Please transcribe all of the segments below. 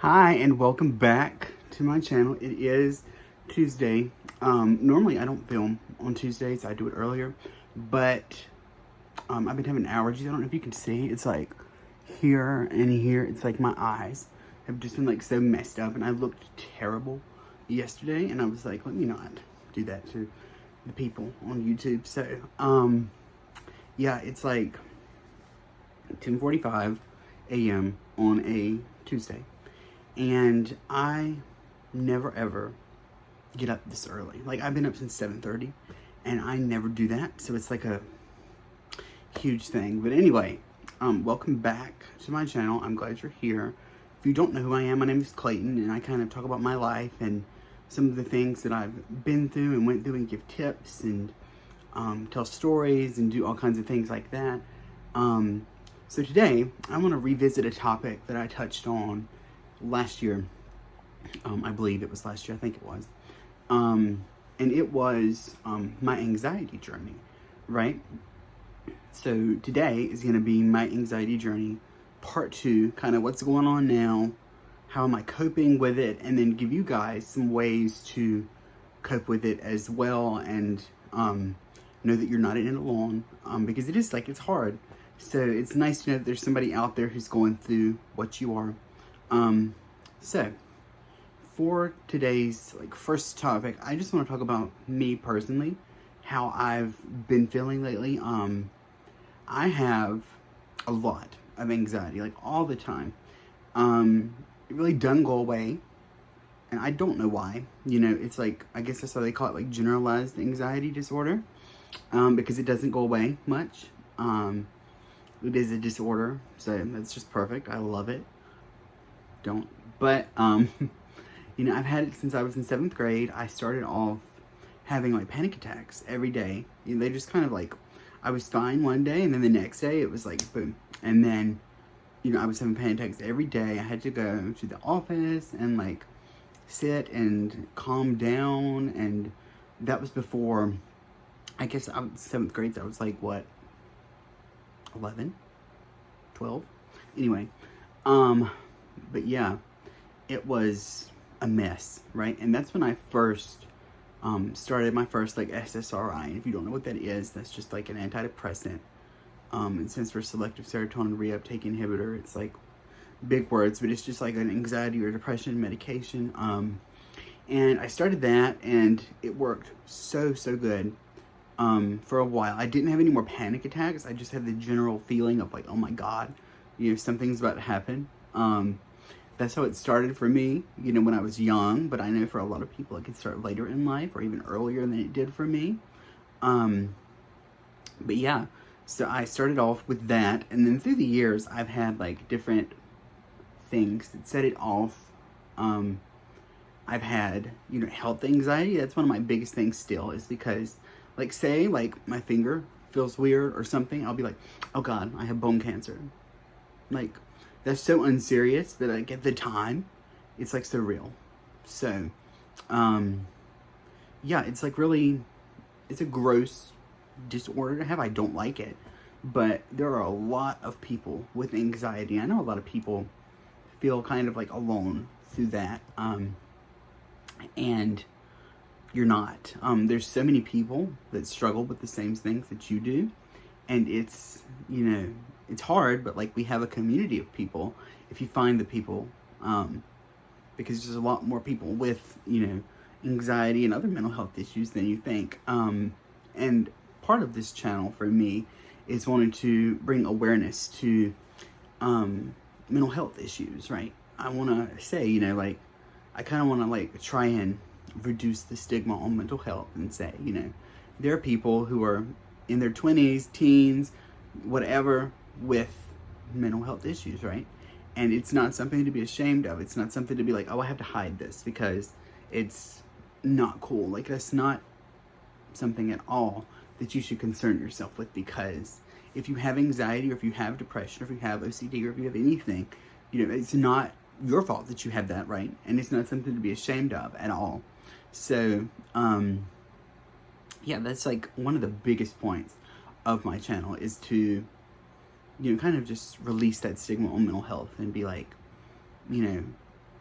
Hi, and welcome back to my channel. It is Tuesday. Normally I don't film on Tuesdays. I do it earlier, but I've been having allergies. I don't know if you can see. It's like here and here. It's like my eyes have just been like so messed up, and I looked terrible yesterday. And I was like, let me not do that to the people on YouTube. So, yeah, it's like 10:45 a.m. on a Tuesday. And I never ever get up this early. Like, I've been up since 7:30 and I never do that. So it's like a huge thing. But anyway, welcome back to my channel. I'm glad you're here. If you don't know who I am, my name is Clayton, and I kind of talk about my life and some of the things that I've been through and went through, and give tips and tell stories and do all kinds of things like that. So today I want to revisit a topic that I touched on last year. I believe it was last year. I think it was. And it was my anxiety journey, right? So today is going to be my anxiety journey part 2, kind of what's going on now, how am I coping with it, and then give you guys some ways to cope with it as well, and know that you're not in it alone, because it is like, it's hard. So it's nice to know that there's somebody out there who's going through what you are. So for today's first topic, I just want to talk about me personally, how I've been feeling lately. I have a lot of anxiety, like all the time. It really doesn't go away, and I don't know why. You know, it's like, I guess that's how they call it, like generalized anxiety disorder, because it doesn't go away much. It is a disorder, so that's just perfect. I love it. But you know, I've had it since I was in 7th grade. I started off having like panic attacks every day. You know, they just kind of like, I was fine one day, and then the next day it was like boom. And then, you know, I was having panic attacks every day. I had to go to the office and like sit and calm down. And that was before, I guess I was 7th grade, so I was like, what, 11, 12? Anyway, but yeah, it was a mess, right? And that's when I first started my first like SSRI. And if you don't know what that is, that's just like an antidepressant. It stands for selective serotonin reuptake inhibitor. It's like big words, but it's just like an anxiety or depression medication. And I started that, and it worked so good for a while. I didn't have any more panic attacks. I just had the general feeling of like, oh my God, you know, something's about to happen. That's how it started for me, you know, when I was young. But I know for a lot of people it can start later in life, or even earlier than it did for me. But yeah, so I started off with that, and then through the years I've had like different things that set it off. I've had, you know, health anxiety. That's one of my biggest things still, is because, like, say like my finger feels weird or something, I'll be like, oh God, I have bone cancer. Like, that's so unserious, but like at the time, it's like so real. So, yeah, it's like really, it's a gross disorder to have. I don't like it, but there are a lot of people with anxiety. I know a lot of people feel kind of like alone through that, and you're not. There's so many people that struggle with the same things that you do, and it's, you know, it's hard, but like we have a community of people if you find the people, because there's a lot more people with, you know, anxiety and other mental health issues than you think. And part of this channel for me is wanting to bring awareness to mental health issues, right? I want to say, you know, like, I kind of want to like try and reduce the stigma on mental health and say, you know, there are people who are in their 20s, teens, whatever, with mental health issues, right? And it's not something to be ashamed of. It's not something to be like, oh, I have to hide this because it's not cool. Like, that's not something at all that you should concern yourself with, because if you have anxiety, or if you have depression, or if you have OCD, or if you have anything, you know, it's not your fault that you have that, right? And it's not something to be ashamed of at all. So, yeah, that's like one of the biggest points of my channel, is to, you know, kind of just release that stigma on mental health and be like, you know,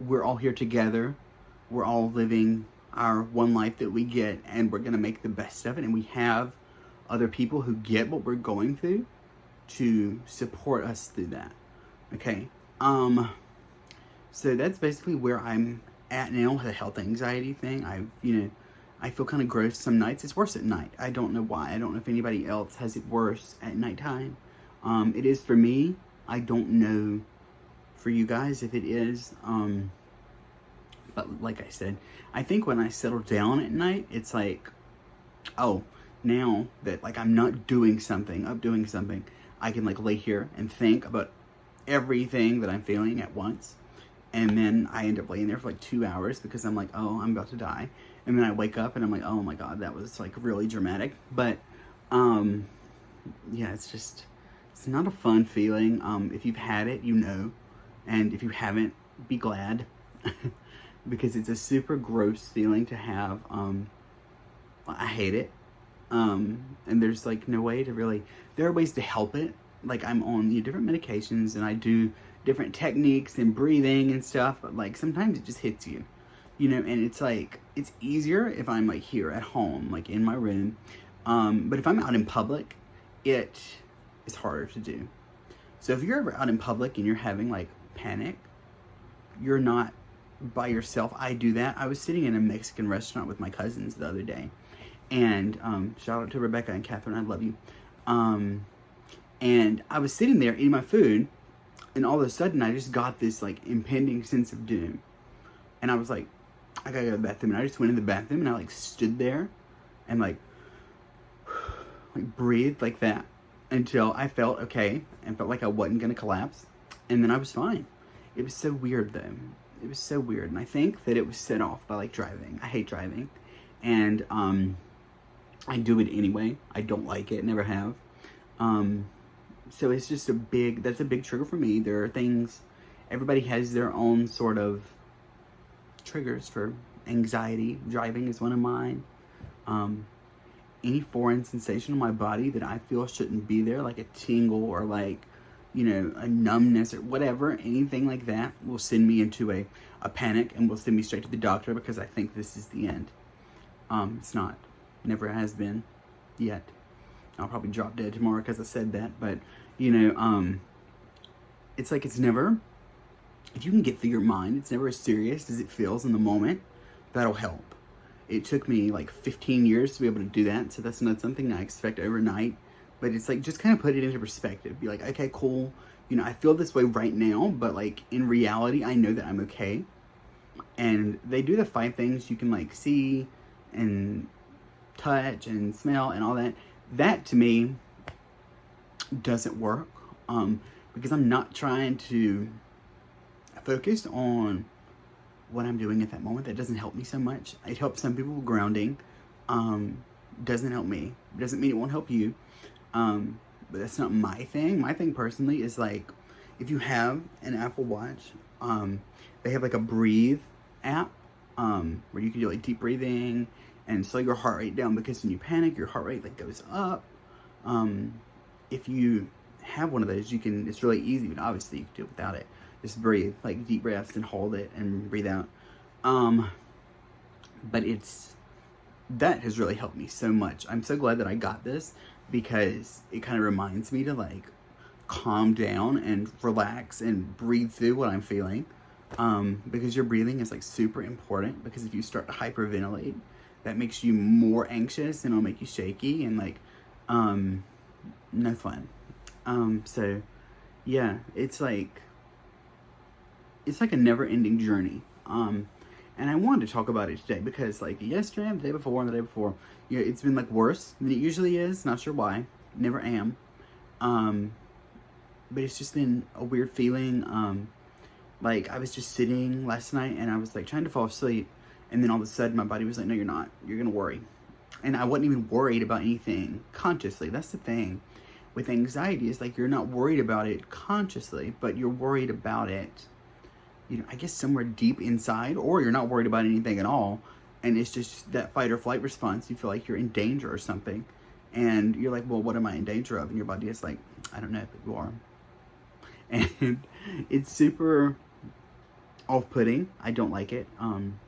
we're all here together. We're all living our one life that we get, and we're gonna make the best of it. And we have other people who get what we're going through to support us through that. Okay. So that's basically where I'm at now with the health anxiety thing. I feel kind of gross some nights. It's worse at night. I don't know why. I don't know if anybody else has it worse at nighttime. It is for me. I don't know for you guys if it is. But like I said, I think when I settle down at night, it's like, oh, now that like I'm not doing something, I can like lay here and think about everything that I'm feeling at once. And then I end up laying there for like 2 hours because I'm like, oh, I'm about to die. And then I wake up and I'm like, oh my God, that was like really dramatic. But yeah, it's not a fun feeling. If you've had it, you know. And if you haven't, be glad. Because it's a super gross feeling to have. I hate it. And there's like no way to really, there are ways to help it. Like I'm on different medications and I do different techniques and breathing and stuff, but like sometimes it just hits you, and it's like, it's easier if I'm like here at home, like in my room. But if I'm out in public, it is harder to do. So if you're ever out in public and you're having like panic, you're not by yourself. I do that. I was sitting in a Mexican restaurant with my cousins the other day, and shout out to Rebecca and Catherine, I love you. And I was sitting there eating my food, and all of a sudden I just got this like impending sense of doom. And I was like, I gotta go to the bathroom. And I just went in the bathroom and I like stood there and like breathed like that until I felt okay and felt like I wasn't gonna collapse. And then I was fine. It was so weird though. It was so weird. And I think that it was set off by like driving. I hate driving. And I do it anyway. I don't like it, never have. So it's just that's a big trigger for me. There are things, everybody has their own sort of triggers for anxiety. Driving is one of mine. Any foreign sensation in my body that I feel shouldn't be there, like a tingle or like, a numbness or whatever, anything like that will send me into a panic and will send me straight to the doctor because I think this is the end. It's not. Never has been yet. I'll probably drop dead tomorrow because I said that, but it's like it's never, if you can get through your mind, it's never as serious as it feels in the moment. That'll help. It took me like 15 years to be able to do that, so that's not something I expect overnight, but it's like, just kind of put it into perspective. Be like, okay, cool, I feel this way right now, but like in reality, I know that I'm okay. And they do the 5 things you can like see and touch and smell and all that. That to me doesn't work, because I'm not trying to focus on what I'm doing at that moment. That doesn't help me so much. It helps some people with grounding. Doesn't help me. Doesn't mean it won't help you. But that's not my thing. My thing personally is like, if you have an Apple Watch, they have like a breathe app, where you can do like deep breathing and slow your heart rate down, because when you panic, your heart rate like goes up. If you have one of those, it's really easy, but obviously you can do it without it. Just breathe, like deep breaths and hold it and breathe out. But that has really helped me so much. I'm so glad that I got this, because it kind of reminds me to like calm down and relax and breathe through what I'm feeling. Because your breathing is like super important, because if you start to hyperventilate, that makes you more anxious and it'll make you shaky and like, no fun. So yeah, it's like a never ending journey. And I wanted to talk about it today because like yesterday, the day before, and the day before, it's been like worse than it usually is. Not sure why. Never am. But it's just been a weird feeling. Like I was just sitting last night and I was like trying to fall asleep, and then all of a sudden my body was like, no, you're not. You're gonna worry. And I wasn't even worried about anything consciously. That's the thing with anxiety, is like you're not worried about it consciously, but you're worried about it, I guess somewhere deep inside, or you're not worried about anything at all. And it's just that fight or flight response. You feel like you're in danger or something. And you're like, well, what am I in danger of? And your body is like, I don't know, but you are. And it's super off-putting. I don't like it.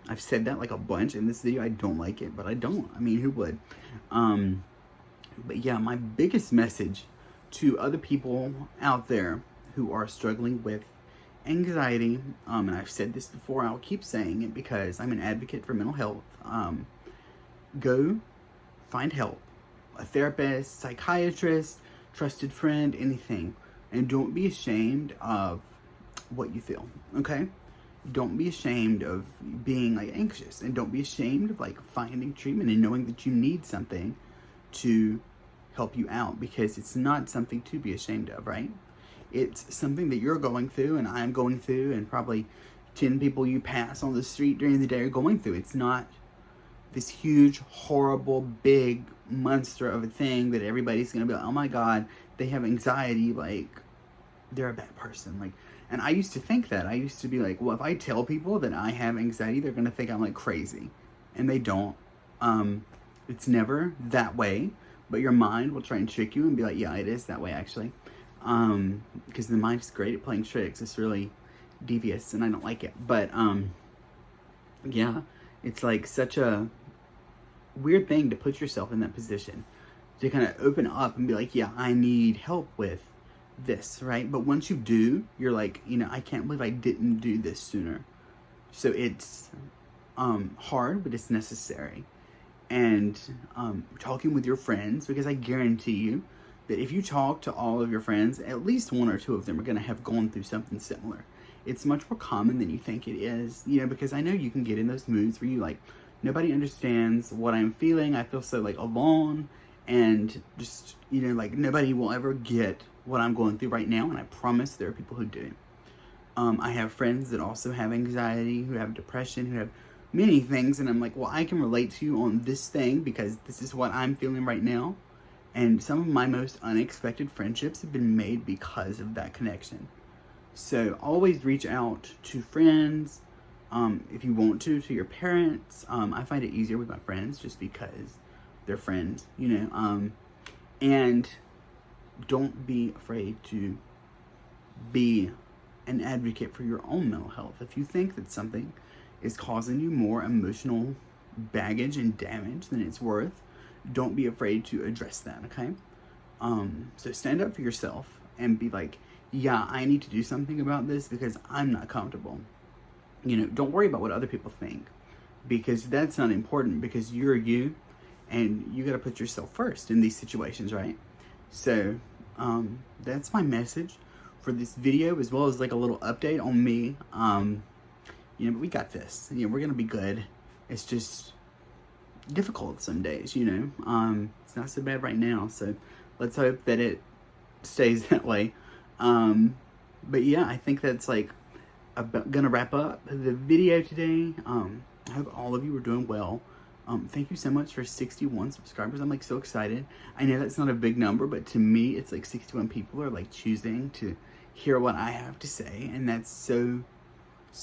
I've said that like a bunch in this video. I don't like it, but I don't. I mean, who would? But yeah, my biggest message to other people out there who are struggling with anxiety, and I've said this before, I'll keep saying it because I'm an advocate for mental health. Go find help. A therapist, psychiatrist, trusted friend, anything. And don't be ashamed of what you feel, okay? Don't be ashamed of being like anxious, and don't be ashamed of like finding treatment and knowing that you need something to help you out, because it's not something to be ashamed of, right? It's something that you're going through and I'm going through, and probably 10 people you pass on the street during the day are going through. It's not this huge, horrible, big monster of a thing that everybody's gonna be like, oh my God, they have anxiety, like they're a bad person. Like, and I used to think that. I used to be like, well, if I tell people that I have anxiety, they're gonna think I'm like crazy. And they don't. It's never that way, but your mind will try and trick you and be like, yeah, it is that way actually. Because the mind is great at playing tricks. It's really devious and I don't like it. But yeah, it's like such a weird thing to put yourself in that position, to kind of open up and be like, yeah, I need help with this, right? But once you do, you're like, you know, I can't believe I didn't do this sooner. So it's hard, but it's necessary. And talking with your friends, because I guarantee you that if you talk to all of your friends, at least one or two of them are going to have gone through something similar. It's much more common than you think it is, you know, because I know you can get in those moods where you like, nobody understands what I'm feeling. I feel so like alone, and just, you know, like nobody will ever get what I'm going through right now. And I promise there are people who do. I have friends that also have anxiety, who have depression, who have many things. And I'm like, well, I can relate to you on this thing because this is what I'm feeling right now. And some of my most unexpected friendships have been made because of that connection. So always reach out to friends. If you want to your parents. I find it easier with my friends just because they're friends, you know. And don't be afraid to be an advocate for your own mental health. If you think that something is causing you more emotional baggage and damage than it's worth, don't be afraid to address that, okay? So stand up for yourself and be like, yeah, I need to do something about this because I'm not comfortable. You know, don't worry about what other people think, because that's not important, because you're you and you got to put yourself first in these situations, right? So that's my message for this video, as well as like a little update on me. You know, but we got this. You know, we're going to be good. It's just difficult some days, you know. It's not so bad right now, so let's hope that it stays that way. But yeah, I think that's like gonna wrap up the video today. I hope all of you are doing well. Thank you so much for 61 subscribers. I'm like so excited. I know that's not a big number, but to me it's like 61 people are like choosing to hear what I have to say, and that's so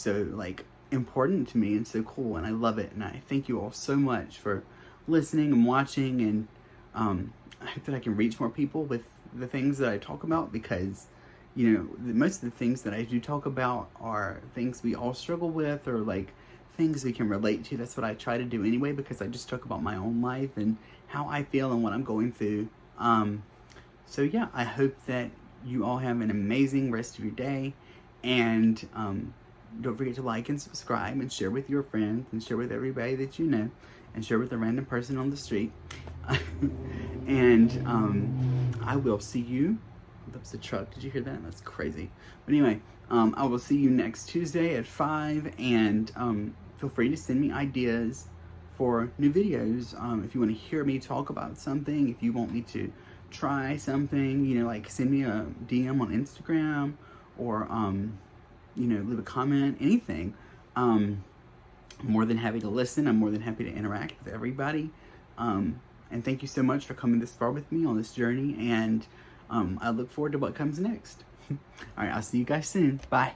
like important to me and so cool, and I love it. And I thank you all so much for listening and watching, and I hope that I can reach more people with the things that I talk about, because you know, most of the things that I do talk about are things we all struggle with, or like things we can relate to. That's what I try to do anyway, because I just talk about my own life and how I feel and what I'm going through. So yeah, I hope that you all have an amazing rest of your day, and don't forget to like and subscribe and share with your friends and share with everybody that you know, and share with a random person on the street. And I will see you. That's the truck. Did you hear that? That's crazy. But anyway, I will see you next Tuesday at 5, and feel free to send me ideas for new videos. If you want to hear me talk about something, if you want me to try something, you know, like send me a DM on Instagram, or you know, leave a comment, anything. I'm more than happy to listen. I'm more than happy to interact with everybody. And thank you so much for coming this far with me on this journey, and I look forward to what comes next. All right, I'll see you guys soon. Bye.